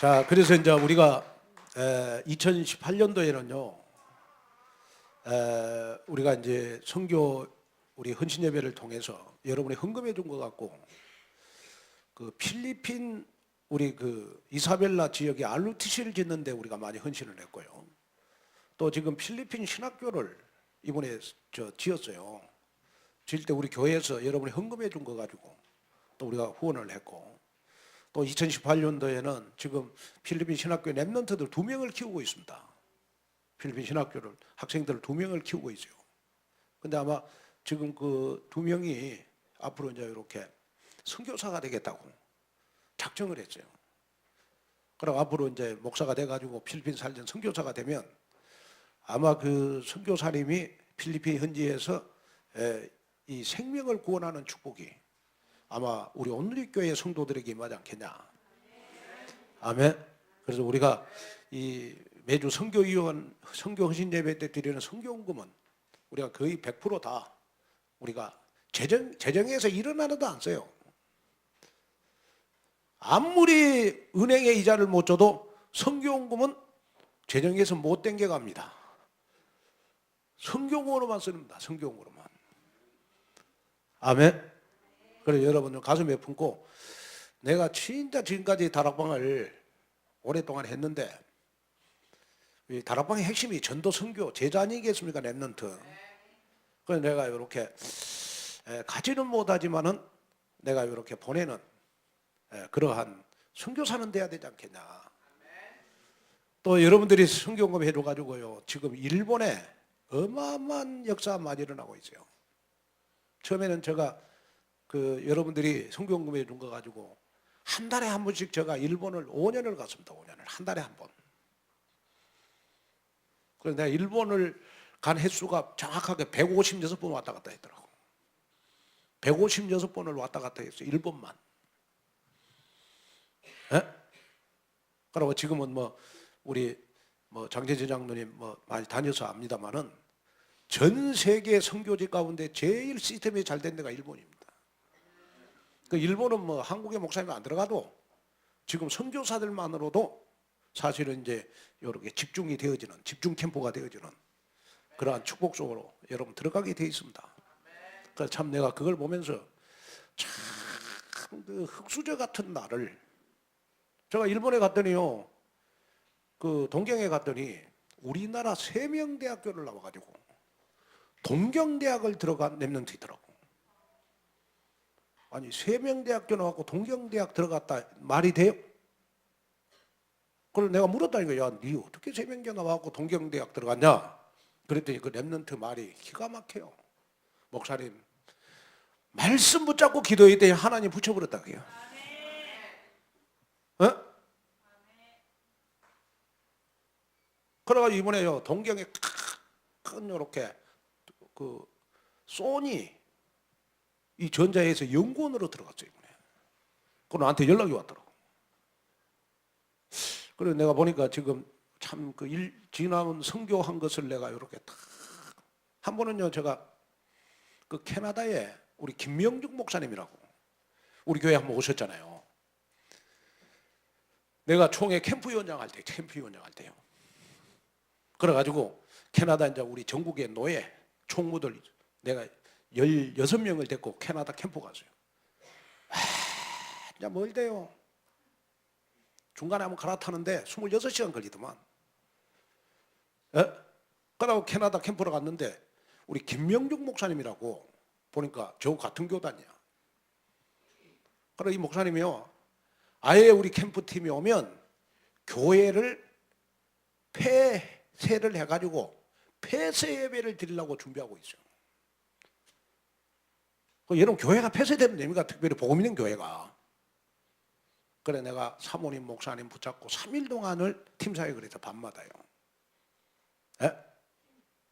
자, 그래서 이제 우리가 2018년도에는요, 우리가 이제 선교 우리 헌신 예배를 통해서 여러분이 헌금해 준 것 같고, 그 필리핀 우리 그 이사벨라 지역에 RUTC를 짓는데 우리가 많이 헌신을 했고요. 또 지금 필리핀 신학교를 이번에 지었어요. 지을 때 우리 교회에서 여러분이 헌금해 준 거 가지고 또 우리가 후원을 했고, 또 2018년도에는 지금 필리핀 신학교 랩런트들 2명을 키우고 있습니다. 필리핀 신학교를 학생들 2명을 키우고 있어요. 근데 아마 지금 그 2명이 앞으로 이제 이렇게 선교사가 되겠다고 작정을 했어요. 그럼 앞으로 이제 목사가 돼가지고 필리핀 살던 선교사가 되면 아마 그 선교사님이 필리핀 현지에서 이 생명을 구원하는 축복이 아마 우리 온누리 교회 성도들에게 임하지 않겠냐. 아멘. 그래서 우리가 이 매주 선교위원 선교 헌신 예배 때 드리는 선교헌금은 우리가 거의 100% 우리가 재정에서 일어나는도 안 써요. 아무리 은행에 이자를 못 줘도 선교헌금은 재정에서 못 땡겨갑니다. 선교헌금으로만 씁니다. 선교헌금으로만. 아멘. 그래서 여러분 가슴에 품고, 내가 진짜 지금까지 다락방을 오랫동안 했는데 이 다락방의 핵심이 전도 선교 제자 아니겠습니까? 랩런트. 그래서 내가 이렇게 가지는 못하지만은 내가 이렇게 보내는 그러한 선교사는 돼야 되지 않겠냐. 또 여러분들이 선교헌금 해줘가지고요, 지금 일본에 어마어마한 역사가 많이 일어나고 있어요. 처음에는 제가 그 여러분들이 선교헌금 해준 거 가지고 한 달에 한 번씩 제가 일본을 5년을 갔습니다. 5년을 한 달에 한 번. 그래서 내가 일본을 간 횟수가 정확하게 156번 왔다 갔다 했더라고. 156번을 왔다 갔다 했어요. 일본만. 그리고 지금은 뭐 우리 뭐 장재재 장로님 뭐 많이 다녀서 압니다만은 전 세계 선교지 가운데 제일 시스템이 잘 된 데가 일본입니다. 그 일본은 뭐 한국의 목사님 안 들어가도 지금 선교사들만으로도 사실은 이제 이렇게 집중이 되어지는, 집중 캠프가 되어지는 그러한 축복 속으로 여러분 들어가게 되어 있습니다. 그래서 참 내가 그걸 보면서 참 그 흙수저 같은 나를, 제가 일본에 갔더니요, 그 동경에 갔더니 우리나라 세명대학교를 나와가지고 동경대학을 들어간 랩런트이더라고. 아니 세명대학교 나왔고 동경대학 들어갔다 말이 돼요? 그걸 내가 물었다니까. 야, 니 어떻게 세명대 나왔고 동경대학 들어갔냐? 그랬더니 그 랩런트 말이 기가 막혀요. 목사님 말씀 붙잡고 기도해야 돼. 하나님 붙여버렸다 그요. 그래가지고 이번에요 동경에 큰 이렇게 그 소니 이 전자에서 연구원으로 들어갔어요 이번에. 그 나한테 연락이 왔더라고. 그래서 내가 보니까 지금 참 그 지나온 선교한 것을 내가 이렇게 딱 한 번은요, 제가 그 캐나다에 우리 김명중 목사님이라고 우리 교회 한번 오셨잖아요. 내가 총회 캠프위원장 할 때요. 그래가지고 캐나다 이제 우리 전국의 노예 총무들 내가 16명을 데리고 캐나다 캠프 갔어요. 이제 멀대요. 중간에 한번 갈아타는데 26시간 걸리더만. 그러고 캐나다 캠프로 갔는데 우리 김명중 목사님이라고 보니까 저 같은 교단이야. 그리고 이 목사님이요, 아예 우리 캠프팀이 오면 교회를 폐쇄를 해가지고 폐쇄 예배를 드리려고 준비하고 있어요. 여러분 교회가 폐쇄되면 됩니까? 특별히 복음 있는 교회가. 그래 내가 사모님 목사님 붙잡고 3일 동안을 팀사역을 해서 밤마다요.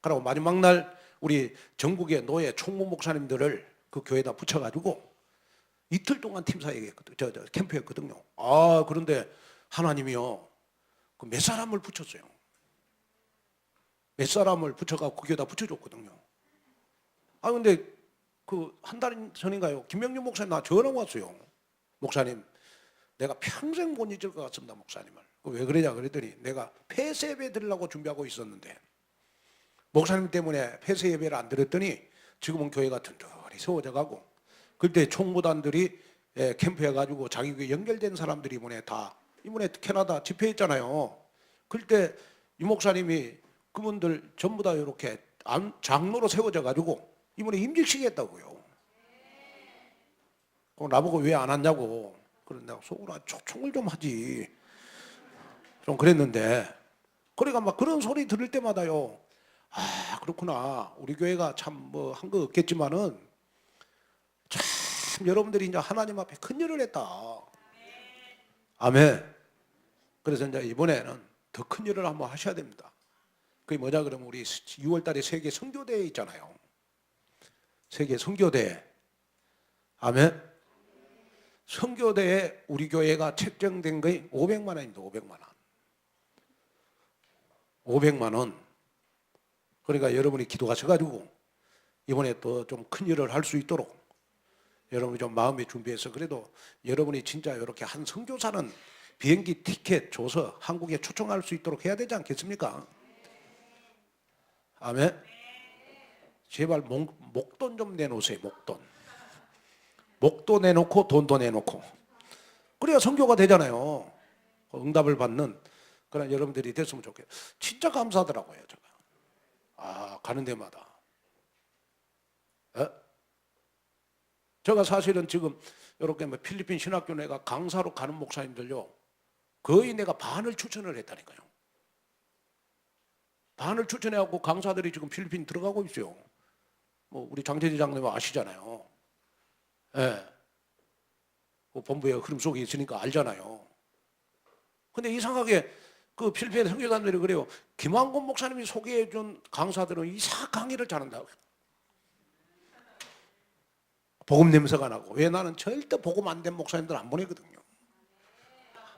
그리고 마지막 날 우리 전국의 노예 총무 목사님들을 그 교회에다 붙여가지고 이틀 동안 팀사역했거든요. 저 캠프였거든요. 아, 그런데 하나님이요, 그 몇 사람을 붙였어요. 몇 사람을 붙여가지고 그 교회에다 붙여줬거든요. 아, 근데 그 한 달 전인가요? 김명준 목사님 나 전화 왔어요. 목사님, 내가 평생 못 잊을 것 같습니다, 목사님을. 왜 그러냐 그랬더니 내가 폐쇄 예배 드리려고 준비하고 있었는데 목사님 때문에 폐쇄 예배를 안 드렸더니 지금은 교회가 든든히 세워져 가고, 그때 총무단들이 캠프해가지고 자기 교회 연결된 사람들이 이번에 캐나다 집회했잖아요. 그때 이 목사님이 그분들 전부 다 이렇게 장로로 세워져 가지고 이번에 임직식 했다고요. 나보고 왜 안 왔냐고. 그래서 내가 속으로 초청을 좀 하지. 좀 그랬는데, 그러니까 막 그런 소리 들을 때마다요, 아, 그렇구나. 우리 교회가 참 뭐 한 거 없겠지만은 참 여러분들이 이제 하나님 앞에 큰 일을 했다. 아멘. 그래서 이제 이번에는 더 큰 일을 한번 하셔야 됩니다. 그게 뭐냐 그러면 우리 6월 달에 세계 선교대회 있잖아요. 세계 선교대회. 아멘. 선교대에 우리 교회가 책정된 거이 500만 원입니다. 500만 원. 500만 원. 그러니까 여러분이 기도하셔가지고 이번에 또 좀 큰 일을 할 수 있도록 여러분이 좀 마음에 준비해서, 그래도 여러분이 진짜 이렇게 한 선교사는 비행기 티켓 줘서 한국에 초청할 수 있도록 해야 되지 않겠습니까? 아멘. 제발 목돈 좀 내놓으세요. 목도 내놓고 돈도 내놓고, 그래야 선교가 되잖아요. 응답을 받는 그런 여러분들이 됐으면 좋겠어요. 진짜 감사하더라고요. 제가 가는 데마다. 제가 사실은 지금 이렇게 뭐 필리핀 신학교 내가 강사로 가는 목사님들요, 거의 내가 반을 추천을 했다니까요. 반을 추천해갖고 강사들이 지금 필리핀 들어가고 있어요. 뭐 우리 장재지 장님 아시잖아요. 예. 그 본부의 흐름 속에 있으니까 알잖아요. 근데 이상하게 그 필리핀 선교사님들이 그래요. 김한곤 목사님이 소개해준 강사들은 이상 강의를 잘한다고. 복음 냄새가 나고. 왜? 나는 절대 복음 안 된 목사님들 안 보내거든요.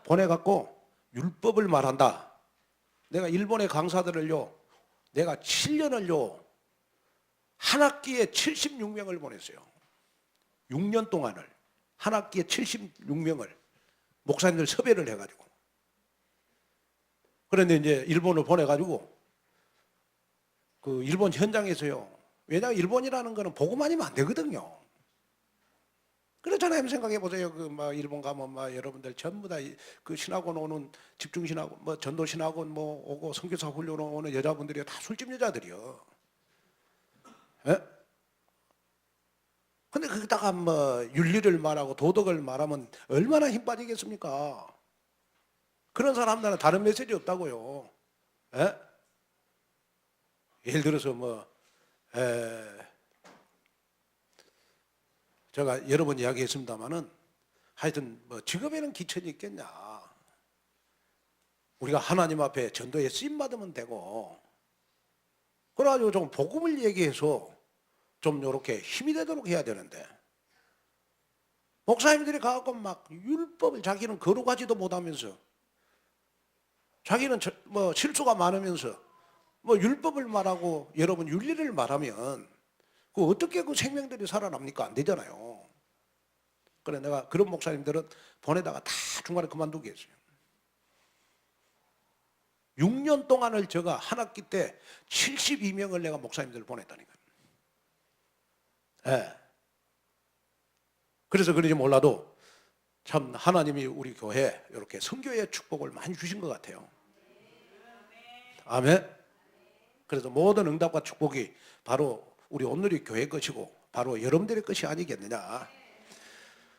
보내갖고 율법을 말한다. 내가 일본의 강사들을요, 내가 7년을요 한 학기에 76명을 보냈어요. 6년 동안을 한 학기에 76명을 목사님들 섭외를 해가지고. 그런데 이제 일본을 보내가지고 그 일본 현장에서요, 왜냐하면 일본이라는 거는 복음 아니면 안 되거든요. 그렇잖아요. 생각해 보세요. 그 막 일본 가면 막 여러분들 전부 다 그 신학원 오는 집중 신학원, 뭐 전도 신학원 뭐 오고 선교사 훈련 오는 여자분들이 다 술집 여자들이요. 예? 근데 거기다가 뭐 윤리를 말하고 도덕을 말하면 얼마나 힘 빠지겠습니까? 그런 사람들은 다른 메시지 없다고요. 예? 예를 들어서 뭐 제가 여러 번 이야기했습니다마는 하여튼 뭐 직업에는 기천이 있겠냐. 우리가 하나님 앞에 전도에 쓰임 받으면 되고, 그래가지고 좀 복음을 얘기해서 좀 이렇게 힘이 되도록 해야 되는데, 목사님들이 가갖고 막 율법을 자기는 거룩하지도 못하면서, 자기는 뭐 실수가 많으면서 뭐 율법을 말하고 여러분 윤리를 말하면 그 어떻게 그 생명들이 살아납니까? 안 되잖아요. 그래 내가 그런 목사님들은 보내다가 다 중간에 그만두게 했어요. 6년 동안을 제가 한 학기 때 72명을 내가 목사님들을 보냈다니까요. 예. 그래서 그런지 몰라도 참 하나님이 우리 교회에 이렇게 선교의 축복을 많이 주신 것 같아요. 아멘. 그래서 모든 응답과 축복이 바로 우리 온누리 교회 것이고 바로 여러분들의 것이 아니겠느냐,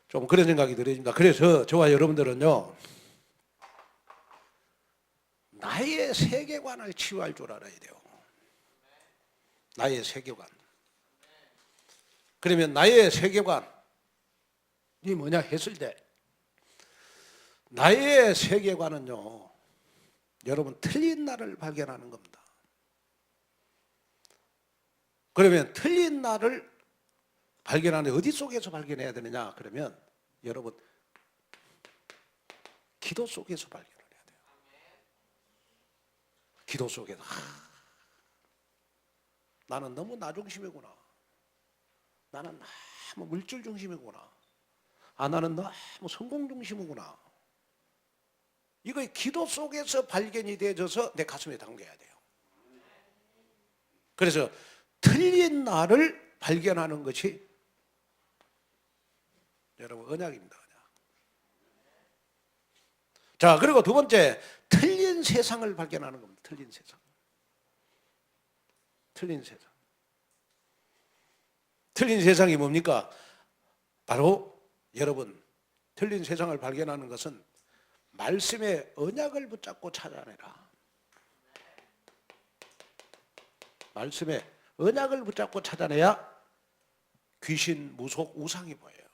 좀 그런 생각이 들어집니다. 그래서 저와 여러분들은요, 나의 세계관을 치유할 줄 알아야 돼요. 나의 세계관. 그러면 나의 세계관이 뭐냐 했을 때, 나의 세계관은요, 여러분 틀린 나를 발견하는 겁니다. 그러면 틀린 나를 발견하는 어디 속에서 발견해야 되느냐? 그러면 여러분 기도 속에서 발견을 해야 돼요. 기도 속에서 나는 너무 나 중심이구나. 나는 너무 물질 중심이구나. 나는 너무 성공 중심이구나. 이거 기도 속에서 발견이 되어져서 내 가슴에 담겨야 돼요. 그래서 틀린 나를 발견하는 것이 여러분 언약입니다. 언약. 자, 그리고 두 번째, 틀린 세상을 발견하는 겁니다. 틀린 세상. 틀린 세상. 틀린 세상이 뭡니까? 바로 여러분, 틀린 세상을 발견하는 것은 말씀의 언약을 붙잡고 찾아내라. 말씀의 언약을 붙잡고 찾아내야 귀신, 무속, 우상이 보여요.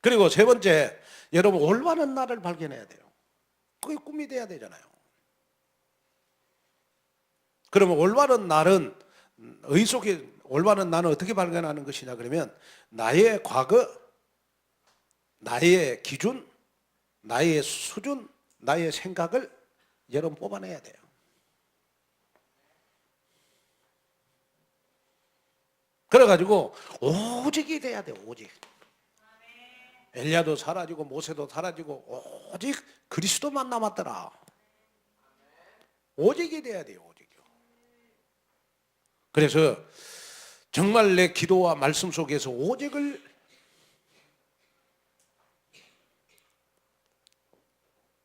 그리고 세 번째, 여러분 올바른 나를 발견해야 돼요. 그게 꿈이 돼야 되잖아요. 그러면 올바른 날은 의속에 올바른 나는 어떻게 발견하는 것이냐 그러면 나의 과거, 나의 기준, 나의 수준, 나의 생각을 여러분 뽑아내야 돼요. 그래가지고 오직이 돼야 돼요. 오직. 엘리야도 사라지고 모세도 사라지고 오직 그리스도만 남았더라. 오직이 돼야 돼요. 오직이요. 그래서 정말 내 기도와 말씀 속에서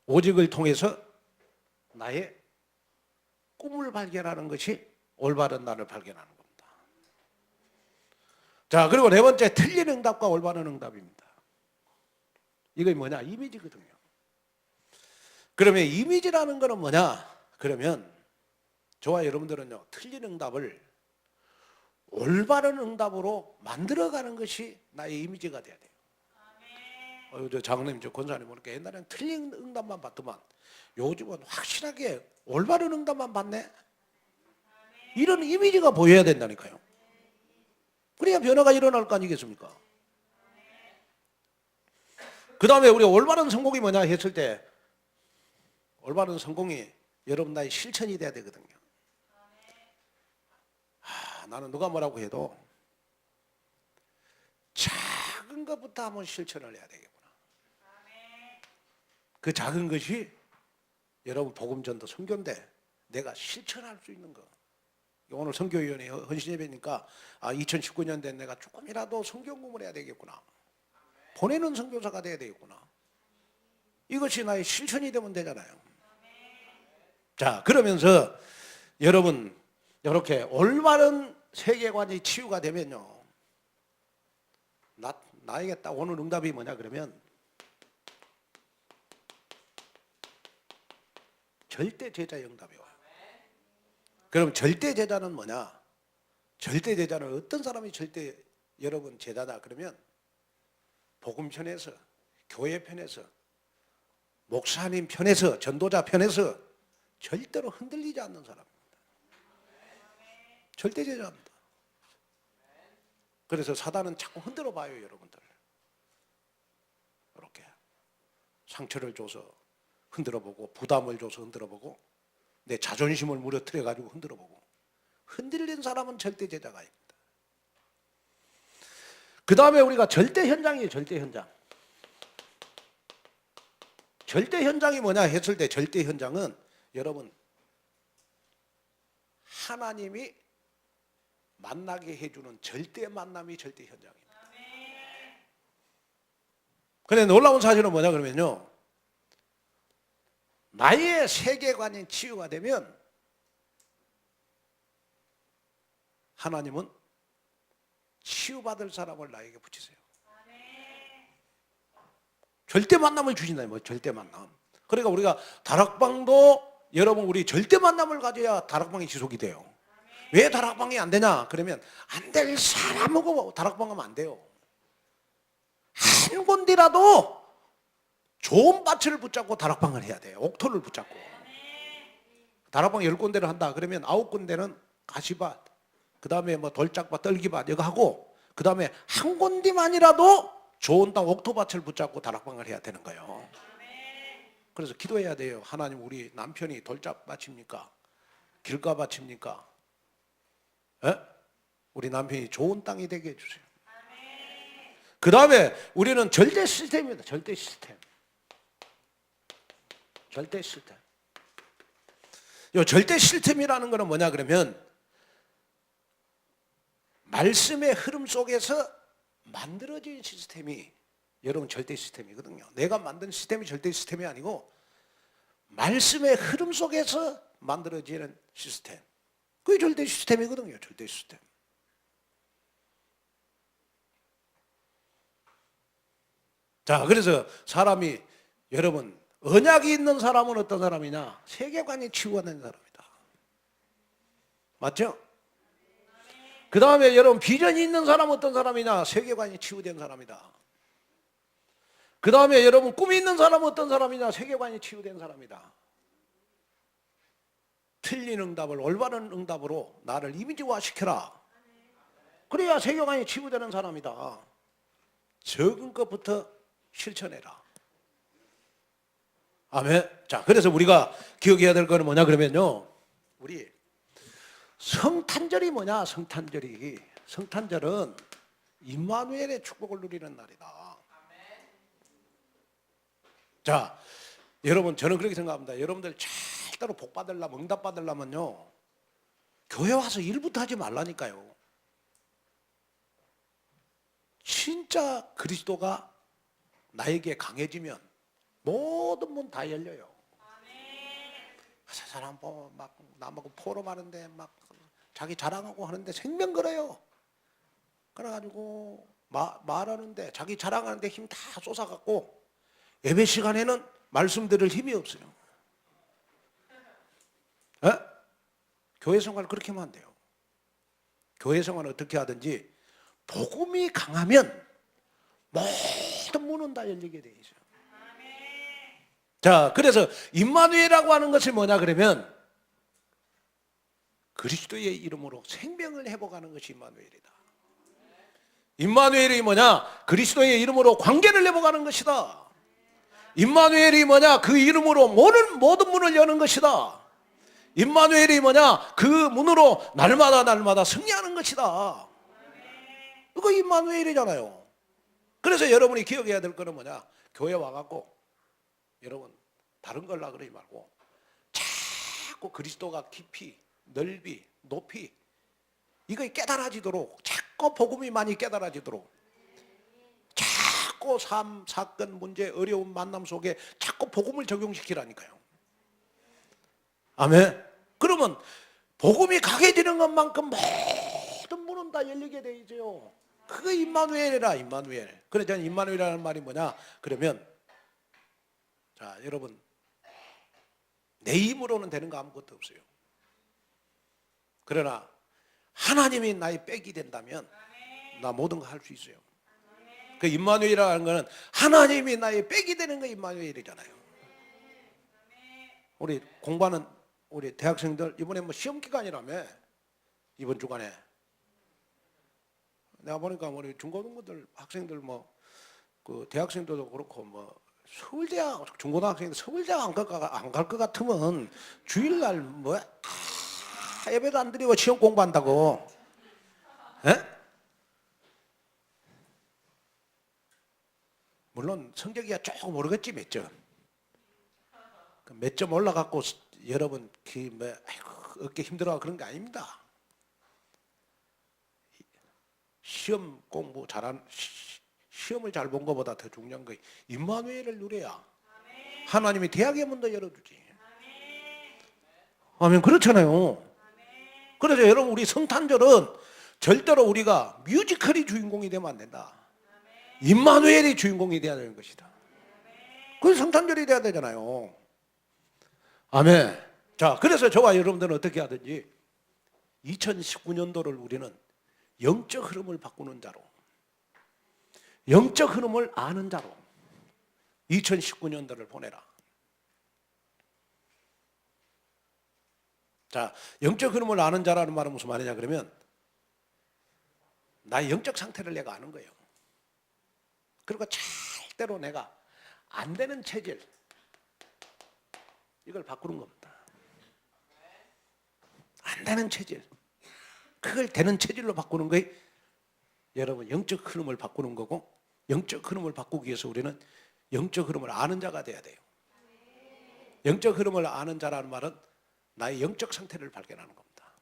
오직을 통해서 나의 꿈을 발견하는 것이 올바른 나를 발견하는 겁니다. 자, 그리고 네 번째, 틀린 응답과 올바른 응답입니다. 이게 뭐냐? 이미지거든요. 그러면 이미지라는 거는 뭐냐? 그러면 저와 여러분들은요, 틀린 응답을 올바른 응답으로 만들어가는 것이 나의 이미지가 돼야 돼요. 저 장로님, 저 권사님 보니까 옛날에는 틀린 응답만 받더만 요즘은 확실하게 올바른 응답만 받네. 이런 이미지가 보여야 된다니까요. 그래야 변화가 일어날 거 아니겠습니까? 그 다음에 우리 올바른 성공이 뭐냐 했을 때, 올바른 성공이 여러분 나의 실천이 돼야 되거든요. 나는 누가 뭐라고 해도 작은 것부터 한번 실천을 해야 되겠구나. 그 작은 것이 여러분 복음전도 선교인데 내가 실천할 수 있는 거. 오늘 선교위원회 헌신예배니까 2019년 된 내가 조금이라도 선교공을 해야 되겠구나. 보내는 선교사가 돼야 되겠구나. 이것이 나의 실천이 되면 되잖아요. 자, 그러면서 여러분 이렇게 올바른 세계관이 치유가 되면요, 나에게 딱 오는 응답이 뭐냐 그러면 절대 제자의 응답이 와요. 그럼 절대 제자는 뭐냐? 절대 제자는 어떤 사람이 절대 여러분 제자다 그러면 복음 편에서, 교회 편에서, 목사님 편에서, 전도자 편에서 절대로 흔들리지 않는 사람입니다. 절대 제자입니다. 그래서 사단은 자꾸 흔들어 봐요, 여러분들. 이렇게 상처를 줘서 흔들어 보고, 부담을 줘서 흔들어 보고, 내 자존심을 무너뜨려 가지고 흔들어 보고. 흔들린 사람은 절대 제자가 아닙니다. 그 다음에 우리가 절대 현장이에요. 절대 현장. 절대 현장이 뭐냐 했을 때, 절대 현장은 여러분 하나님이 만나게 해주는 절대 만남이 절대 현장입니다. 그런데 놀라운 사실은 뭐냐 그러면요, 나의 세계관이 치유가 되면 하나님은 치유받을 사람을 나에게 붙이세요. 절대 만남을 주신다. 뭐 절대 만남. 그러니까 우리가 다락방도 여러분 우리 절대 만남을 가져야 다락방이 지속이 돼요. 왜 다락방이 안 되냐 그러면 안 될 사람하고 다락방하면 안 돼요. 한 군데라도 좋은 밭을 붙잡고 다락방을 해야 돼요. 옥토를 붙잡고. 다락방 10군데를 한다 그러면 9군데는 가시밭, 그 다음에 뭐 돌짝밭, 떨기밭 이거 하고, 그 다음에 한 군데만이라도 좋은 땅 옥토밭을 붙잡고 다락방을 해야 되는 거예요. 그래서 기도해야 돼요. 하나님, 우리 남편이 돌짝밭입니까? 길가밭입니까? 우리 남편이 좋은 땅이 되게 해주세요. 그 다음에 우리는 절대 시스템입니다. 절대 시스템. 절대 시스템. 요 절대 시스템이라는 거는 뭐냐 그러면 말씀의 흐름 속에서 만들어진 시스템이 여러분 절대 시스템이거든요. 내가 만든 시스템이 절대 시스템이 아니고 말씀의 흐름 속에서 만들어지는 시스템. 그게 절대 시스템이거든요. 절대 시스템. 자, 그래서 사람이 여러분 언약이 있는 사람은 어떤 사람이냐? 세계관이 치유된 사람이다. 맞죠? 그 다음에 여러분 비전이 있는 사람은 어떤 사람이냐? 세계관이 치유된 사람이다. 그 다음에 여러분 꿈이 있는 사람은 어떤 사람이냐? 세계관이 치유된 사람이다. 틀린 응답을 올바른 응답으로 나를 이미지화 시켜라. 그래야 세계관이 치유되는 사람이다. 적은 것부터 실천해라. 아멘. 자, 그래서 우리가 기억해야 될 거는 뭐냐 그러면요, 우리 성탄절이 뭐냐? 성탄절은 임마누엘의 축복을 누리는 날이다. 자, 여러분 저는 그렇게 생각합니다. 여러분들 절대로 복 받으려면, 응답 받으려면요, 교회 와서 일부터 하지 말라니까요. 진짜 그리스도가 나에게 강해지면 모든 문 다 열려요. 저 사람 보면 막 남하고 포럼하는데 막 자기 자랑하고 하는데 생명 걸어요. 그래가지고 말하는데 자기 자랑하는데 힘 다 쏟아갖고 예배 시간에는 말씀 들을 힘이 없어요. 에? 교회 생활 그렇게 하면 안 돼요. 교회 생활은 어떻게 하든지 복음이 강하면 모든 문은 다 열리게 돼 있어요. 자, 그래서 임마누엘이라고 하는 것이 뭐냐 그러면 그리스도의 이름으로 생명을 회복하는 것이 임마누엘이다. 임마누엘이 뭐냐? 그리스도의 이름으로 관계를 회복하는 것이다. 임마누엘이 뭐냐? 그 이름으로 모든 문을 여는 것이다. 임마누엘이 뭐냐? 그 문으로 날마다 승리하는 것이다. 그거 임마누엘이잖아요. 그래서 여러분이 기억해야 될 거는 뭐냐? 교회 와갖고 여러분 다른 걸 하지 말고 자꾸 그리스도가 깊이 넓이 높이 이거 깨달아지도록, 자꾸 복음이 많이 깨달아지도록, 자꾸 삶, 사건, 문제, 어려운 만남 속에 자꾸 복음을 적용시키라니까요. 아멘. 그러면 복음이 강해지는 것만큼 모든 문은 다 열리게 돼 있어요. 그거 임마누엘이라, 임마누엘. 그래서 저는 임마누엘이라는 말이 뭐냐 그러면, 자 여러분, 내 힘으로는 되는 거 아무것도 없어요. 그러나 하나님이 나의 백이 된다면 나 모든 거 할 수 있어요. 그 임마누엘이라는 거는 하나님이 나의 백이 되는 거 임마누엘이잖아요. 우리 공부하는 우리 대학생들 이번에 뭐 시험 기간이라며, 이번 주간에 내가 보니까 우리 중고등부들 학생들 뭐 그 대학생들도 그렇고 뭐 서울대학 중고등학생들 서울대학 안 갈 것 같으면 주일날 뭐 예배도 안 드리고 시험 공부한다고. 에? 물론 성적이야 조금 오르겠지 몇 점. 몇 점 올라갖고 여러분 어깨 힘들어 그런 게 아닙니다. 시험 공부 잘한 시험을 잘 본 것보다 더 중요한 거 임마누엘을 누려야 하나님이 대학의 문도 열어주지. 아멘. 그렇잖아요. 그래서 여러분 우리 성탄절은 절대로 우리가 뮤지컬이 주인공이 되면 안 된다. 임마누엘이 주인공이 돼야 되는 것이다. 그래서 성탄절이 돼야 되잖아요. 아멘. 자, 그래서 저와 여러분들은 어떻게 하든지 2019년도를 우리는 영적 흐름을 바꾸는 자로, 영적 흐름을 아는 자로 2019년도를 보내라. 자, 영적 흐름을 아는 자라는 말은 무슨 말이냐 그러면 나의 영적 상태를 내가 아는 거예요. 그리고 절대로 내가 안 되는 체질 이걸 바꾸는 겁니다. 안 되는 체질, 그걸 되는 체질로 바꾸는 거예요. 여러분 영적 흐름을 바꾸는 거고, 영적 흐름을 바꾸기 위해서 우리는 영적 흐름을 아는 자가 돼야 돼요. 영적 흐름을 아는 자라는 말은 나의 영적 상태를 발견하는 겁니다.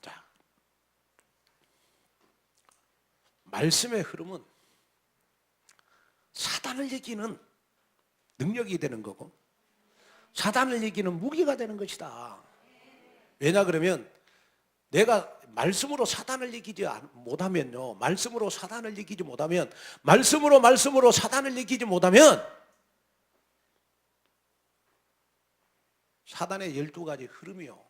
자, 말씀의 흐름은 사단을 이기는 능력이 되는 거고 사단을 이기는 무기가 되는 것이다. 왜냐 그러면 내가 말씀으로 사단을 이기지 못하면요, 말씀으로 사단을 이기지 못하면, 말씀으로 사단을 이기지 못하면 사단의 12가지 흐름이요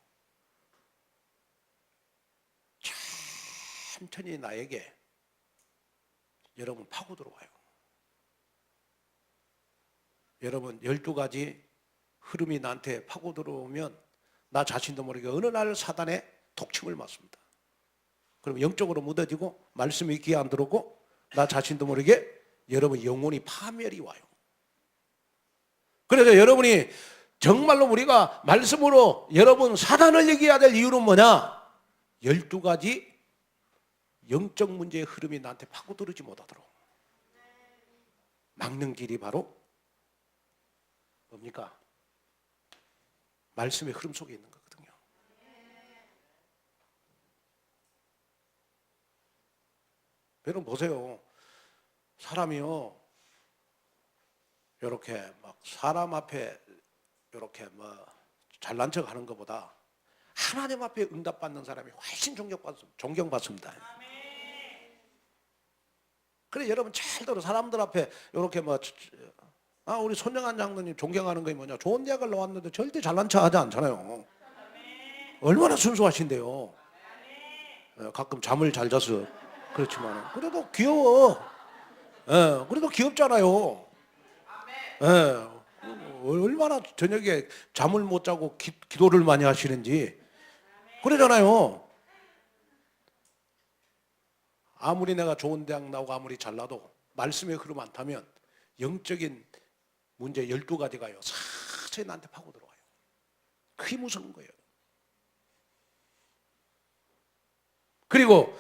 천천히 나에게 여러분 파고 들어와요. 여러분 12가지 흐름이 나한테 파고 들어오면 나 자신도 모르게 어느 날 사단의 독침을 맞습니다. 그럼 영적으로 묻어지고 말씀이 귀에 안 들어오고 나 자신도 모르게 여러분 영혼이 파멸이 와요. 그래서 여러분이 정말로 우리가 말씀으로 여러분 사단을 이겨야 될 이유는 뭐냐? 12가지 영적 문제의 흐름이 나한테 파고들지 못하도록 막는 길이 바로 뭡니까? 말씀의 흐름 속에 있는 거거든요. 여러분 보세요. 사람이요 이렇게 막 사람 앞에 이렇게 뭐 잘난 척 하는 것보다 하나님 앞에 응답받는 사람이 훨씬 존경받습니다. 그래 여러분 잘 들어. 사람들 앞에 이렇게 뭐 우리 손영한 장로님 존경하는 게 뭐냐? 좋은 대학을 나왔는데 절대 잘난 척 하지 않잖아요. 얼마나 순수하신데요. 가끔 잠을 잘 자서 그렇지만 그래도 귀여워. 그래도 귀엽잖아요. 얼마나 저녁에 잠을 못 자고 기도를 많이 하시는지 그러잖아요. 아무리 내가 좋은 대학 나오고 아무리 잘나도 말씀의 흐름 안 타면 영적인 문제 12가지가요 사천히 나한테 파고 들어와요. 그게 무서운 거예요. 그리고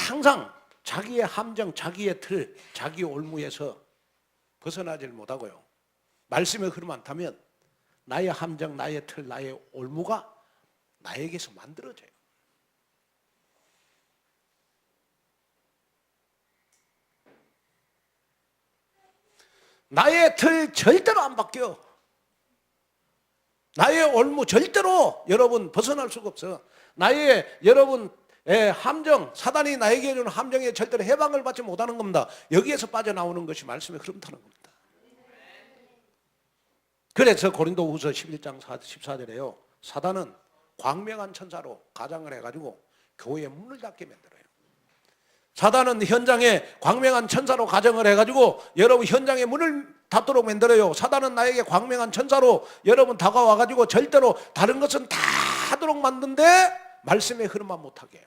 항상 자기의 함정, 자기의 틀, 자기의 올무에서 벗어나질 못하고요. 말씀의 흐름 안 타면 나의 함정, 나의 틀, 나의 올무가 나에게서 만들어져요. 나의 틀 절대로 안 바뀌어. 나의 올무 절대로 여러분 벗어날 수가 없어. 나의 여러분 함정, 사단이 나에게 주는 함정에 절대로 해방을 받지 못하는 겁니다. 여기에서 빠져나오는 것이 말씀의 흐름 타는 겁니다. 그래서 고린도후서 11장 14절에요. 사단은 광명한 천사로 가장을 해가지고 교회의 문을 닫게 만들어요. 사단은 현장에 광명한 천사로 가정을 해가지고 여러분 현장의 문을 닫도록 만들어요. 사단은 나에게 광명한 천사로 여러분 다가와가지고 절대로 다른 것은 다 하도록 만든데 말씀의 흐름만 못하게 해요.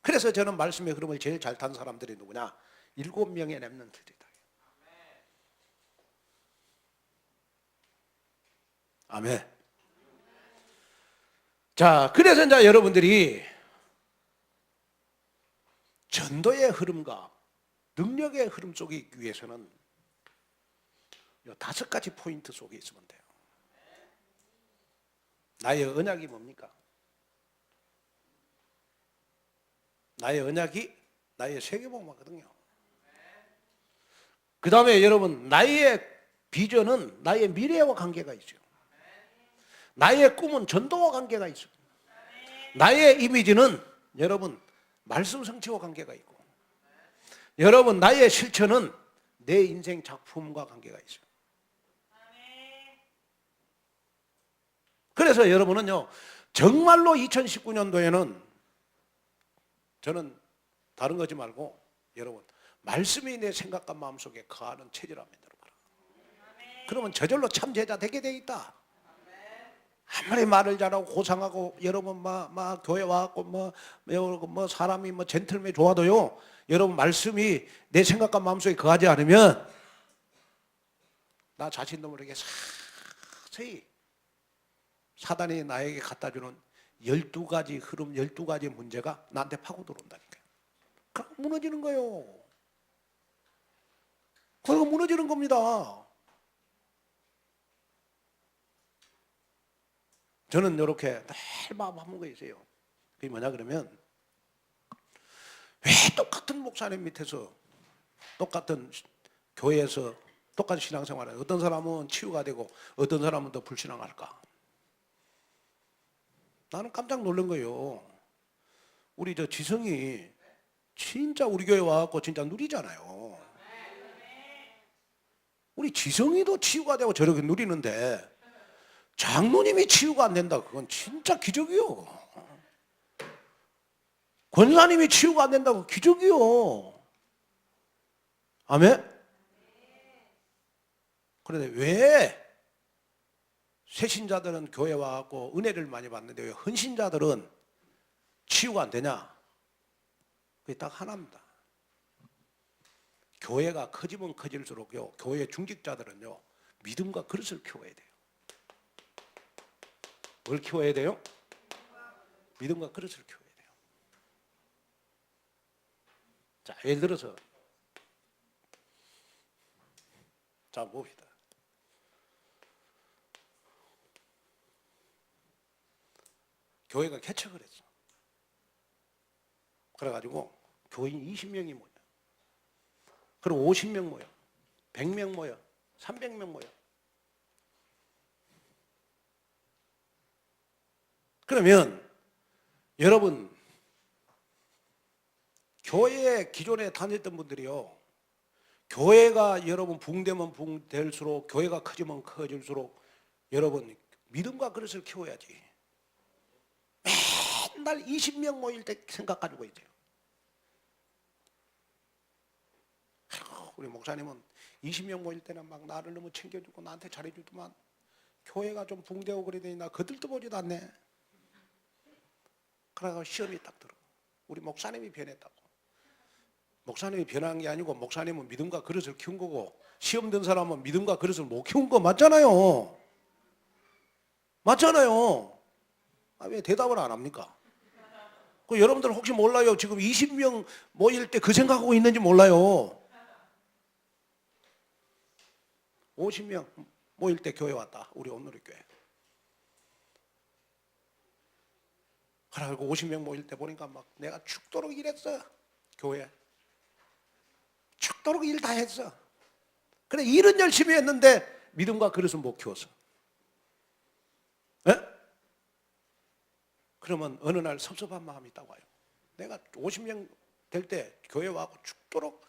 그래서 저는 말씀의 흐름을 제일 잘 탄 사람들이 누구냐? 7명의 렘넌트들이다. 아멘. 자, 그래서 이제 여러분들이 전도의 흐름과 능력의 흐름 속에 있기 위해서는 이 5가지 포인트 속에 있으면 돼요. 나의 언약이 뭡니까? 나의 언약이 나의 세계복음화거든요. 그 다음에 여러분 나의 비전은 나의 미래와 관계가 있어요. 나의 꿈은 전도와 관계가 있어요. 나의 이미지는 여러분 말씀 성취와 관계가 있고 여러분 나의 실천은 내 인생 작품과 관계가 있어요. 그래서 여러분은요 정말로 2019년도에는 저는 다른 거지 말고 여러분 말씀이 내 생각과 마음속에 거하는 체질을 만들어봐라. 그러면 저절로 참 제자 되게 돼 있다. 아무리 말을 잘하고 고상하고 여러분 막 교회 와갖고 뭐 사람이 뭐 젠틀맨 좋아도요 여러분 말씀이 내 생각과 마음속에 거하지 않으면 나 자신도 모르게 서서히 사단이 나에게 갖다주는 12가지 흐름 12가지 문제가 나한테 파고 들어온다니까요. 그럼 무너지는 거예요. 그리고 무너지는 겁니다. 저는 이렇게 늘 마음 한 거 있어요. 그게 뭐냐 그러면, 왜 똑같은 목사님 밑에서 똑같은 교회에서 똑같은 신앙생활을 어떤 사람은 치유가 되고 어떤 사람은 더 불신앙할까? 나는 깜짝 놀란 거예요. 우리 저 지성이 진짜 우리 교회 와갖고 진짜 누리잖아요. 우리 지성이도 치유가 되고 저렇게 누리는데 장로님이 치유가 안 된다. 그건 진짜 기적이요. 권사님이 치유가 안 된다고 기적이요. 아멘? 그런데 왜 새신자들은 교회 와갖고 은혜를 많이 받는데 왜 헌신자들은 치유가 안 되냐? 그게 딱 하나입니다. 교회가 커지면 커질수록요, 교회 중직자들은요, 믿음과 그릇을 키워야 돼요. 뭘 키워야 돼요? 믿음과 그릇을 키워야 돼요. 자, 예를 들어서, 자, 봅시다. 교회가 개척을 했어. 그래가지고 교인 20명이 모여. 그리고 50명 모여. 100명 모여. 300명 모여. 그러면 여러분, 교회에 기존에 다녔던 분들이요, 교회가 여러분 붕되면 붕될수록, 교회가 커지면 커질수록 여러분 믿음과 그릇을 키워야지. 맨날 20명 모일 때 생각 가지고 있어요. 우리 목사님은 20명 모일 때는 막 나를 너무 챙겨주고 나한테 잘해주더만 교회가 좀 붕대고 그러더니 나 거들떠 보지도 않네. 그래서 시험이 딱 들어. 우리 목사님이 변했다고. 목사님이 변한 게 아니고 목사님은 믿음과 그릇을 키운 거고 시험 든 사람은 믿음과 그릇을 못 키운 거 맞잖아요. 맞잖아요. 아, 왜 대답을 안 합니까? 그 여러분들 혹시 몰라요? 지금 20명 모일 때 그 생각하고 있는지 몰라요. 50명 모일 때 교회 왔다. 우리 온누리 교회. 그래가지고 50명 모일 때 보니까 막 내가 죽도록 일했어. 교회. 죽도록 일 다 했어. 그래, 일은 열심히 했는데 믿음과 그릇은 못 키웠어. 에? 그러면 어느 날 섭섭한 마음이 있다고 해요. 내가 50명 될 때 교회 와서 죽도록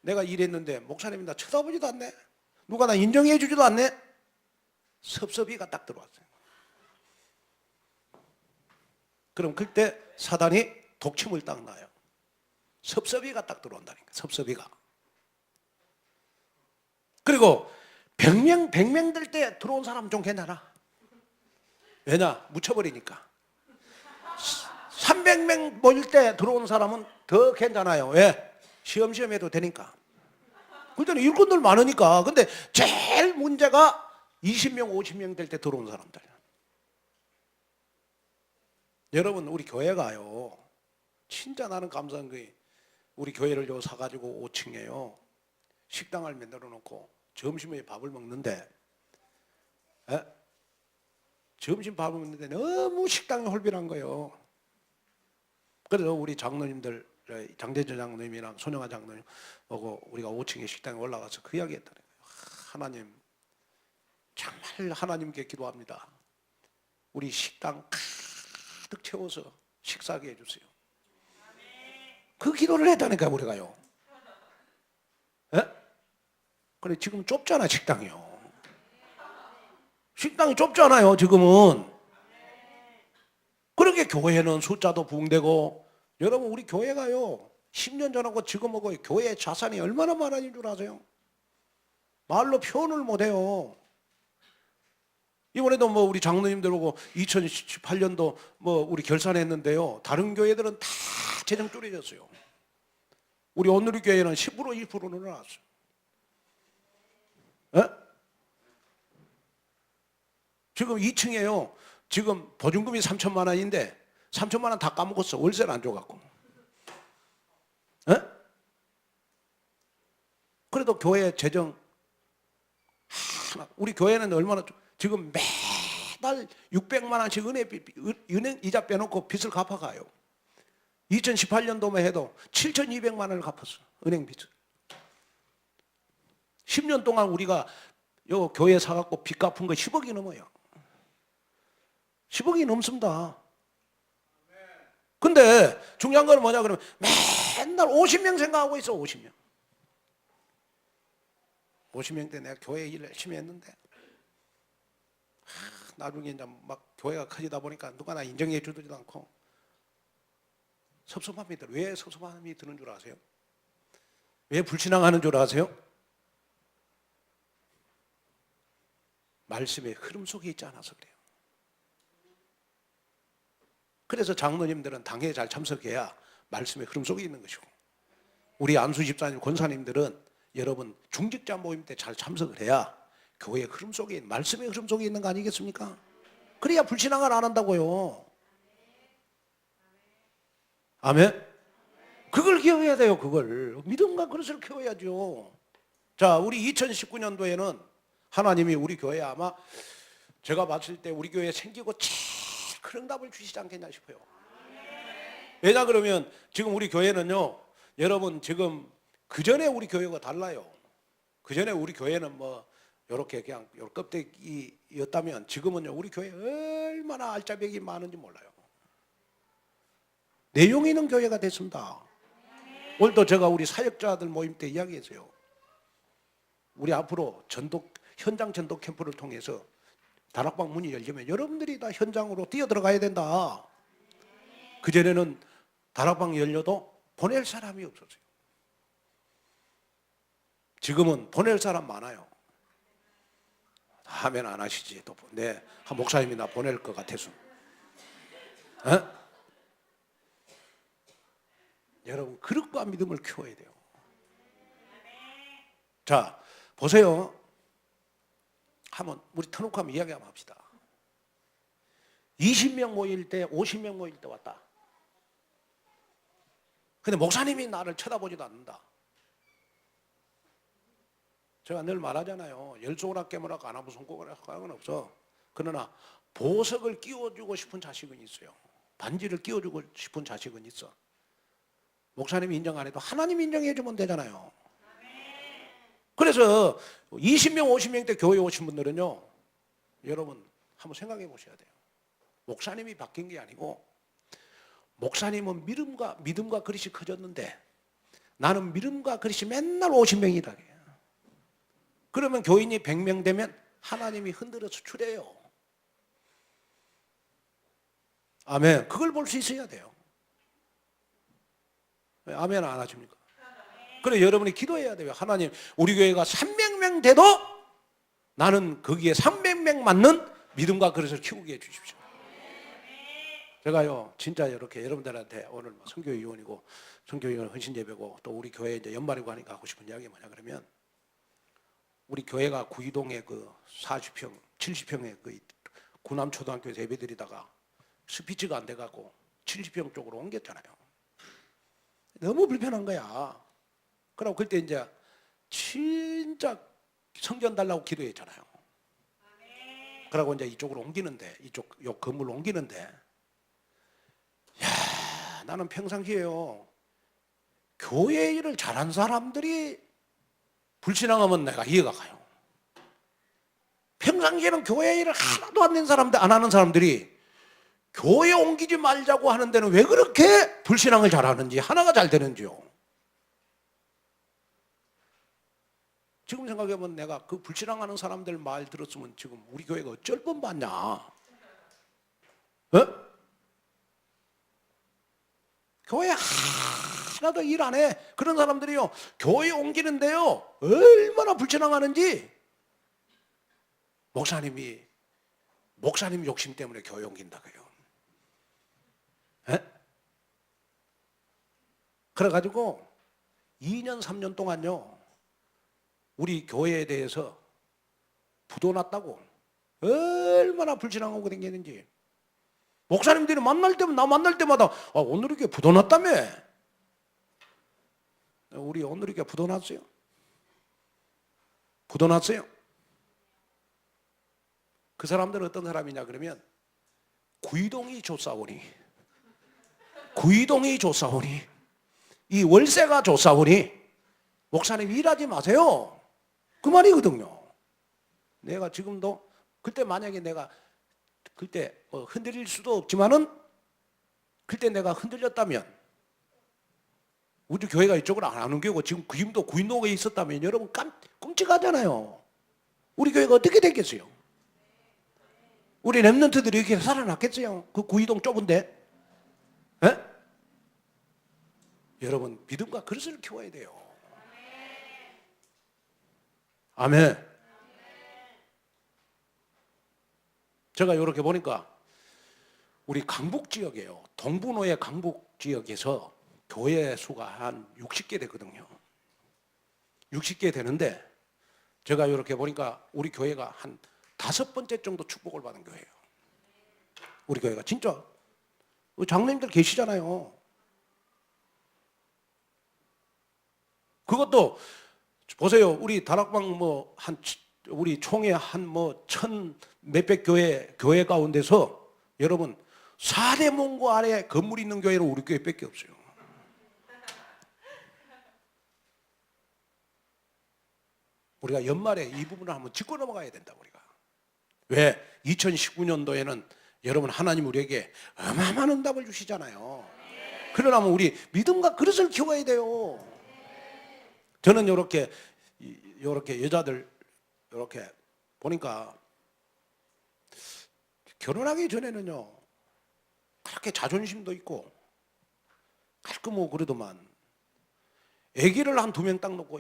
내가 일했는데 목사님이 나 쳐다보지도 않네. 누가 나 인정해 주지도 않네. 섭섭이가 딱 들어왔어요. 그럼 그때 사단이 독침을 딱 놔요. 섭섭이가 딱 들어온다니까. 섭섭이가. 그리고 100명 될 때 들어온 사람 좀 괜찮아. 왜냐? 묻혀버리니까. 300명 모일 때 들어온 사람은 더 괜찮아요. 왜? 시험시험 해도 되니까. 그때는 일꾼들 많으니까. 근데 제일 문제가 20명, 50명 될 때 들어온 사람들. 여러분, 우리 교회가요, 진짜 나는 감사한 게 우리 교회를 요 사가지고 5층에요 식당을 만들어 놓고 점심에 밥을 먹는데, 점심 밥을 먹는데 너무 식당이 홀비란 거예요. 그래서 우리 장로님들, 장대전 장로님이랑 손영아 장로님 보고 우리가 5층에 식당에 올라가서 그 이야기 했다는 거예요. 하나님, 정말 하나님께 기도합니다. 우리 식당 가득 채워서 식사하게 해주세요. 그 기도를 했다니까 우리가요. 그래, 지금 좁잖아 식당이요. 식당이 좁잖아요 지금은. 그렇게 교회는 숫자도 부흥되고. 여러분, 우리 교회가요 10년 전하고 지금하고 교회 자산이 얼마나 많아진 줄 아세요? 말로 표현을 못해요. 이번에도 뭐 우리 장로님들 보고 2018년도 뭐 우리 결산했는데요, 다른 교회들은 다 재정 줄여졌어요. 우리 온누리 교회는 10% 2% 늘어났어요. 지금 2층에요 지금 보증금이 3천만 원인데 3천만 원 다 까먹었어. 월세를 안 줘갖고. 그래 그래도 교회 재정 하나, 우리 교회는 얼마나 지금 매달 600만 원씩 은행 이자 빼놓고 빚을 갚아가요. 2018년도만 해도 7,200만 원을 갚았어. 은행 빚을. 10년 동안 우리가 요 교회 사갖고 빚 갚은 거 10억이 넘어요. 10억이 넘습니다. 근데 중요한 건 뭐냐 그러면 맨날 50명 생각하고 있어. 50명. 50명 때 내가 교회 일 열심히 했는데 나중에 이제 막 교회가 커지다 보니까 누가 나 인정해 주지도 않고 섭섭함이 들어. 왜 섭섭함이 드는 줄 아세요? 왜 불신앙하는 줄 아세요? 말씀의 흐름 속에 있지 않아서 그래요. 그래서 장로님들은 당회에 잘 참석해야 말씀의 흐름 속에 있는 것이고, 우리 안수 집사님, 권사님들은 여러분 중직자 모임 때 잘 참석을 해야 교회의 흐름 속에 있는, 말씀의 흐름 속에 있는 거 아니겠습니까? 그래야 불신앙을 안 한다고요. 아멘? 그걸 키워야 돼요. 그걸 믿음과 그릇을 키워야죠. 자, 우리 2019년도에는 하나님이 우리 교회에 아마 제가 봤을 때 우리 교회에 생기고 제일 큰 응답을 주시지 않겠냐 싶어요. 왜냐 그러면 지금 우리 교회는요, 여러분 지금 그전에 우리 교회가 달라요. 그전에 우리 교회는 뭐 요렇게 그냥 요 껍데기였다면 지금은요 우리 교회 얼마나 알짜배기 많은지 몰라요. 내용 있는 교회가 됐습니다. 오늘도 제가 우리 사역자들 모임 때 이야기했어요. 우리 앞으로 현장 전도 캠프를 통해서 다락방 문이 열리면 여러분들이 다 현장으로 뛰어들어가야 된다. 그전에는 다락방 열려도 보낼 사람이 없었어요. 지금은 보낼 사람 많아요. 하면 안 하시지. 또 한 목사님이 나 보낼 것 같아서. 여러분 그릇과 믿음을 키워야 돼요. 자, 보세요. 한번 우리 터놓고 한번 이야기 한번 합시다. 20명 모일 때 50명 모일 때 왔다. 근데 목사님이 나를 쳐다보지도 않는다. 제가 늘 말하잖아요. 열손가락 깨물라고 안 하고 손가락은 없어. 그러나 보석을 끼워주고 싶은 자식은 있어요. 반지를 끼워주고 싶은 자식은 있어. 목사님이 인정 안 해도 하나님이 인정해 주면 되잖아요. 그래서 20명 50명 때 교회 오신 분들은요, 여러분 한번 생각해 보셔야 돼요. 목사님이 바뀐 게 아니고 목사님은 믿음과 그릇이 커졌는데 나는 믿음과 그릇이 맨날 50명이라 해요. 그러면 교인이 100명 되면 하나님이 흔들어 수출해요. 아멘. 그걸 볼 수 있어야 돼요. 아멘 안 하십니까? 그래 여러분이 기도해야 돼요. 하나님, 우리 교회가 300명 돼도 나는 거기에 300명 맞는 믿음과 그릇을 키우게 해주십시오. 제가요 진짜 이렇게 여러분들한테 오늘 뭐 선교위원이고 선교위원 헌신예배고 또 우리 교회 이제 연말이고 하니까 하고 싶은 이야기가 뭐냐 그러면, 우리 교회가 구이동에 그 40평 70평의 그 구남초등학교에서 예배드리다가 스피치가 안 돼갖고 70평 쪽으로 옮겼잖아요. 너무 불편한 거야. 그러고 그때 이제 진짜 성전 달라고 기도했잖아요. 그러고 이제 이쪽으로 옮기는데, 요 건물로 옮기는데, 야, 나는 평상시에요 교회 일을 잘한 사람들이 불신앙하면 내가 이해가 가요. 평상시에는 교회 일을 하나도 안 하는 사람들이 교회 옮기지 말자고 하는 데는 왜 그렇게 불신앙을 잘하는지, 하나가 잘 되는지요. 지금 생각해보면 내가 그 불신앙하는 사람들 말 들었으면 지금 우리 교회가 어쩔 뻔 봤냐. 교회 하나도 일 안 해. 그런 사람들이요 교회 옮기는데요 얼마나 불신앙하는지, 목사님 욕심 때문에 교회 옮긴다고요. 그래가지고 2년 3년 동안요 우리 교회에 대해서 부도났다고 얼마나 불신앙하고 다녔는지. 목사님들이 나 만날 때마다 오늘 이렇게 부도났다며. 우리 오늘 이렇게 부도났어요. 굳어놨어요. 그 사람들은 어떤 사람이냐 그러면 구이동이 좋사오니, 구이동이 좋사오니, 이 월세가 좋사오니 목사님 일하지 마세요, 그 말이거든요. 내가 지금도 그때 만약에 내가 그때 흔들릴 수도 없지만은 그때 내가 흔들렸다면, 우리 교회가 이쪽을 안 하는 교회고 지금 지금도 구인동에 있었다면 여러분 끔찍하잖아요. 우리 교회가 어떻게 됐겠어요? 우리 렘넌트들이 이렇게 살아났겠어요? 그 구이동 좁은데? 에? 여러분 믿음과 그릇을 키워야 돼요. 아멘. 제가 이렇게 보니까 우리 강북 지역이에요. 동부노예 강북 지역에서 교회 수가 한 60개 되거든요. 60개 되는데 제가 이렇게 보니까 우리 교회가 한 5번째 정도 축복을 받은 교회예요. 우리 교회가 진짜 장로님들 계시잖아요. 그것도 보세요. 우리 다락방 우리 총회 한 1000 몇백 교회 가운데서 여러분 4대 문구 아래 건물 있는 교회는 우리 교회밖에 없어요. 우리가 연말에 이 부분을 한번 짚고 넘어가야 된다. 우리가 왜 2019년도에는 여러분 하나님 우리에게 어마어마한 응답을 주시잖아요. 그러려면 우리 믿음과 그릇을 키워야 돼요. 저는 이렇게 여자들 이렇게 보니까 결혼하기 전에는요 그렇게 자존심도 있고 깔끔하고 그래도만 아기를 한 2명 딱 놓고,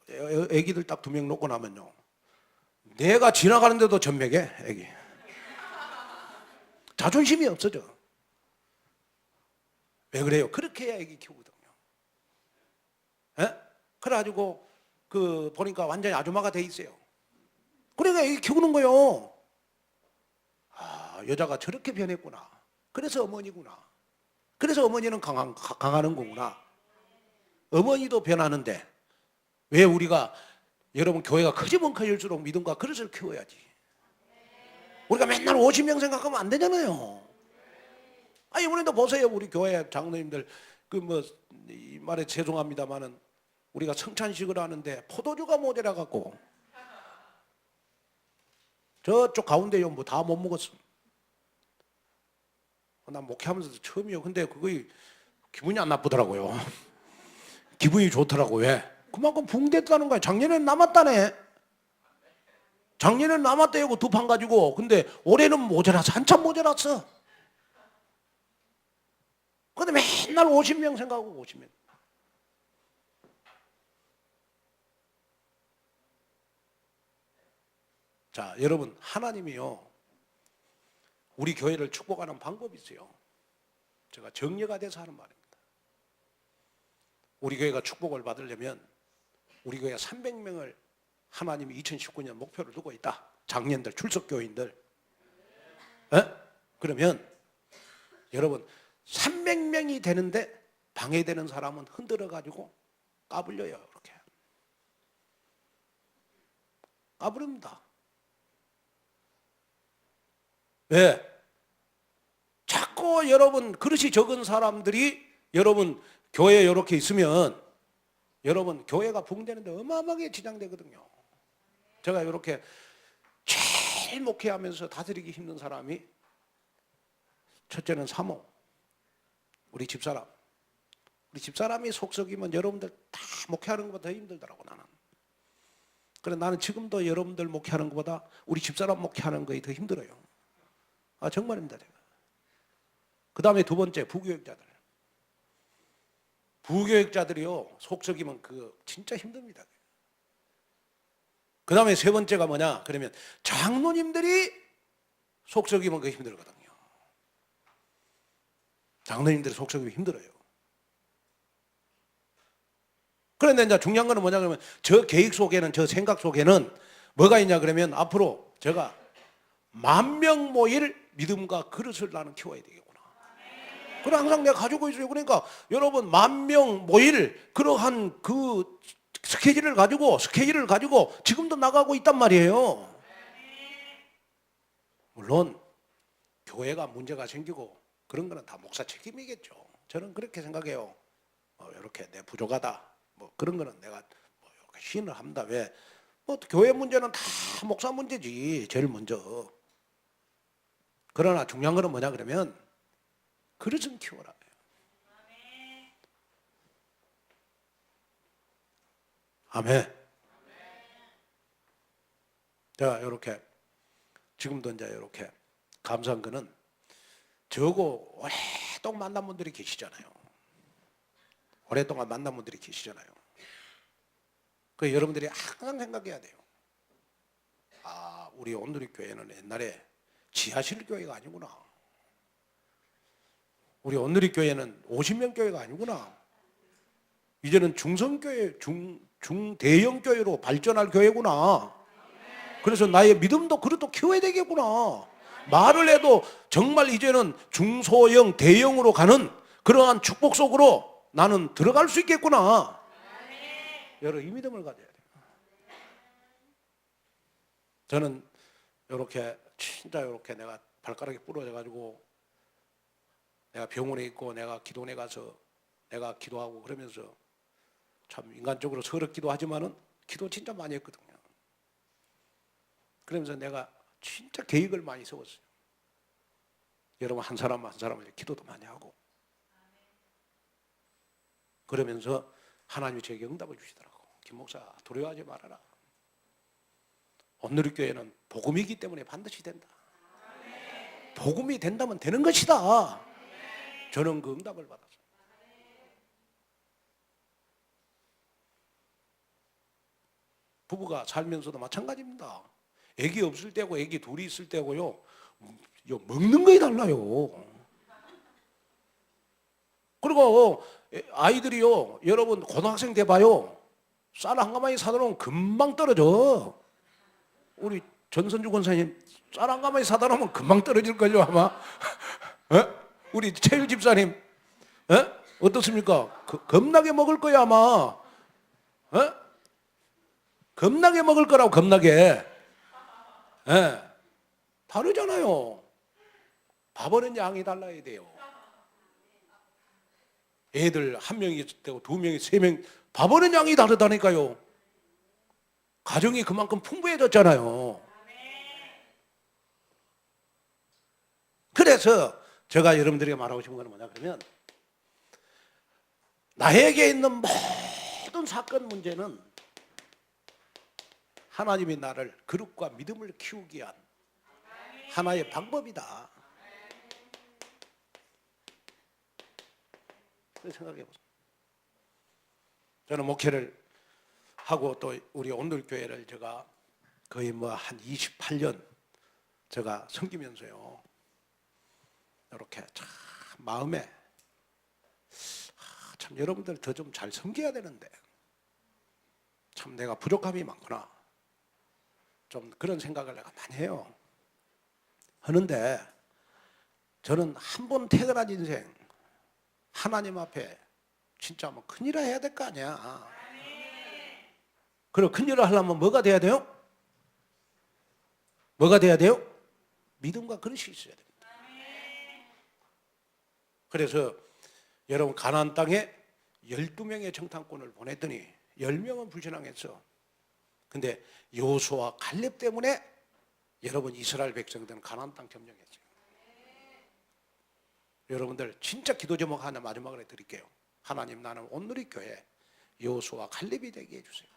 아기들 딱 2명 놓고 나면요 내가 지나가는데도 전맥에 아기 자존심이 없어져. 왜 그래요? 그렇게 해야 아기 키우거든요. 에? 그래가지고 보니까 완전히 아줌마가 돼 있어요. 그러니까 아기 키우는 거예요. 아, 여자가 저렇게 변했구나. 그래서 어머니구나. 그래서 어머니는 강하는 거구나. 어머니도 변하는데 왜 우리가 여러분 교회가 커지면 커질수록 믿음과 그릇을 키워야지. 우리가 맨날 50명 생각하면 안 되잖아요. 아니 이번에도 보세요. 우리 교회 장로님들 이 말에 죄송합니다만은 우리가 성찬식을 하는데 포도주가 모자라 갖고 저쪽 가운데 뭐 다 못 먹었어. 난 목회하면서 처음이에요. 근데 그거 기분이 안 나쁘더라고요. 기분이 좋더라고. 왜? 그만큼 붕댔다는 거야. 작년에는 남았다네. 작년에는 남았대요. 2판 가지고. 근데 올해는 모자라서 한참 모자랐어. 근데 맨날 50명 생각하고 50명. 자, 여러분 하나님이요 우리 교회를 축복하는 방법이 있어요. 제가 정리가 돼서 하는 말입니다. 우리 교회가 축복을 받으려면 우리 교회가 300명을 하나님이 2019년 목표를 두고 있다. 장년들, 출석교인들. 그러면 여러분 300명이 되는데 방해되는 사람은 흔들어가지고 까불려요. 이렇게 까부릅니다. 왜? 자꾸 여러분 그릇이 적은 사람들이 여러분 교회에 이렇게 있으면 여러분 교회가 붕대는데 어마어마하게 지장되거든요. 제가 이렇게 제일 목회하면서 다스리기 힘든 사람이 첫째는 사모, 우리 집사람. 우리 집사람이 속썩이면 여러분들 다 목회하는 것보다 더 힘들더라고 나는. 그래 나는 지금도 여러분들 목회하는 것보다 우리 집사람 목회하는 것이 더 힘들어요. 아 정말입니다. 제가. 그 다음에 2번째 부교육자들. 부교육자들이요 속썩이면 진짜 힘듭니다. 그 다음에 3번째가 뭐냐 그러면 장로님들이 속썩이면 그게 힘들거든요. 장로님들이 속썩이면 힘들어요. 그런데 이제 중요한 거는 뭐냐 그러면 저 계획 속에는 저 생각 속에는 뭐가 있냐 그러면 앞으로 제가 10,000명 모일 믿음과 그릇을 나는 키워야 되겠구나. 그래 항상 내가 가지고 있어요. 그러니까 여러분 10,000명 모일 그러한 스케줄을 가지고 지금도 나가고 있단 말이에요. 물론 교회가 문제가 생기고 그런 거는 다 목사 책임이겠죠. 저는 그렇게 생각해요. 이렇게 내 부족하다, 뭐 그런 거는 내가 뭐 이렇게 시인을 합니다. 왜? 뭐 교회 문제는 다 목사 문제지, 제일 먼저. 그러나 중요한 거는 뭐냐 그러면 그릇은 키워라. 아멘. 제가 이렇게 지금도 이제 이렇게 감사한 거는 저고 오랫동안 만난 분들이 계시잖아요. 오랫동안 만난 분들이 계시잖아요. 그 여러분들이 항상 생각해야 돼요. 아, 우리 온누리 교회는 옛날에 지하실 교회가 아니구나. 우리 온누리 교회는 50명 교회가 아니구나. 이제는 중성교회, 중대형 교회로 발전할 교회구나. 그래서 나의 믿음도 그릇도 키워야 되겠구나. 말을 해도 정말 이제는 중소형, 대형으로 가는 그러한 축복 속으로 나는 들어갈 수 있겠구나. 여러분 이 믿음을 가져야 돼요. 저는 이렇게 진짜 이렇게 내가 발가락이 부러져 가지고 내가 병원에 있고 내가 기도원에 가서 내가 기도하고 그러면서 참 인간적으로 서럽기도 하지만은 기도 진짜 많이 했거든요. 그러면서 내가 진짜 계획을 많이 세웠어요. 여러분 한 사람 한 사람을 기도도 많이 하고 그러면서 하나님이 저에게 응답을 주시더라고. 김 목사 두려워하지 말아라. 온누리 교회는 복음이기 때문에 반드시 된다. 복음이 된다면 되는 것이다. 저는 그 응답을 받았어요. 부부가 살면서도 마찬가지입니다. 애기 없을 때고 애기 둘이 있을 때고요. 먹는 거에 달라요. 그리고 아이들이요. 여러분 고등학생 돼 봐요. 쌀 한 가마니 사다 놓으면 금방 떨어져. 우리 전선주 권사님 쌀 한 가마니 사다 놓으면 금방 떨어질걸요 아마. 우리 최일 집사님 어떻습니까? 겁나게 먹을 거야 아마. 겁나게 먹을 거라고 겁나게. 다르잖아요. 밥은 양이 달라야 돼요. 애들 한 명이 있을 때고 두 명이 세 명 밥은 양이 다르다니까요. 가정이 그만큼 풍부해졌잖아요. 그래서 제가 여러분들에게 말하고 싶은 건 뭐냐 그러면 나에게 있는 모든 사건 문제는 하나님이 나를 거룩과 믿음을 키우기 위한 하나의 방법이다. 그렇게 생각해 보세요. 저는 목회를 하고 또 우리 온누리교회를 제가 거의 뭐 한 28년 제가 섬기면서요. 이렇게 참 마음에 참 여러분들 더 좀 잘 섬겨야 되는데 참 내가 부족함이 많구나. 좀 그런 생각을 내가 많이 해요. 하는데 저는 한 번 태어난 인생 하나님 앞에 진짜 뭐 큰일을 해야 될 거 아니야. 그리고 큰일을 하려면 뭐가 돼야 돼요? 뭐가 돼야 돼요? 믿음과 그릇이 있어야 됩니다. 그래서 여러분 가나안 땅에 12명의 정탐꾼을 보냈더니 10명은 불신앙했어. 근데 여호수아와 갈렙 때문에 여러분 이스라엘 백성들은 가나안 땅 점령했어요. 여러분들 진짜 기도 제목 하나 마지막으로 드릴게요. 하나님 나는 온누리교회 여호수아와 갈렙이 되게 해주세요.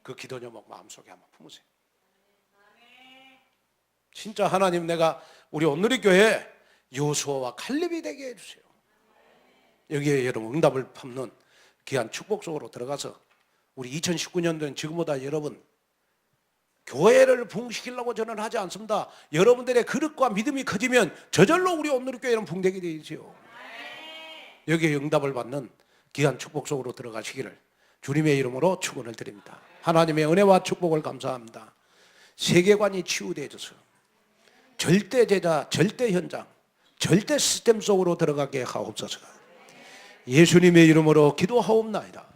그 기도 제목 마음속에 한번 품으세요. 진짜 하나님 내가 우리 온누리교회 여호수아와 갈렙이 되게 해주세요. 여기에 여러분 응답을 품는 귀한 축복 속으로 들어가서 우리 2019년도는 지금보다 여러분 교회를 부흥시키려고 저는 하지 않습니다. 여러분들의 그릇과 믿음이 커지면 저절로 우리 온누리교회는 부흥되게 되지요. 여기에 응답을 받는 귀한 축복 속으로 들어가시기를 주님의 이름으로 축원을 드립니다. 하나님의 은혜와 축복을 감사합니다. 세계관이 치유되어져서 절대 제자, 절대 현장, 절대 시스템 속으로 들어가게 하옵소서. 예수님의 이름으로 기도하옵나이다.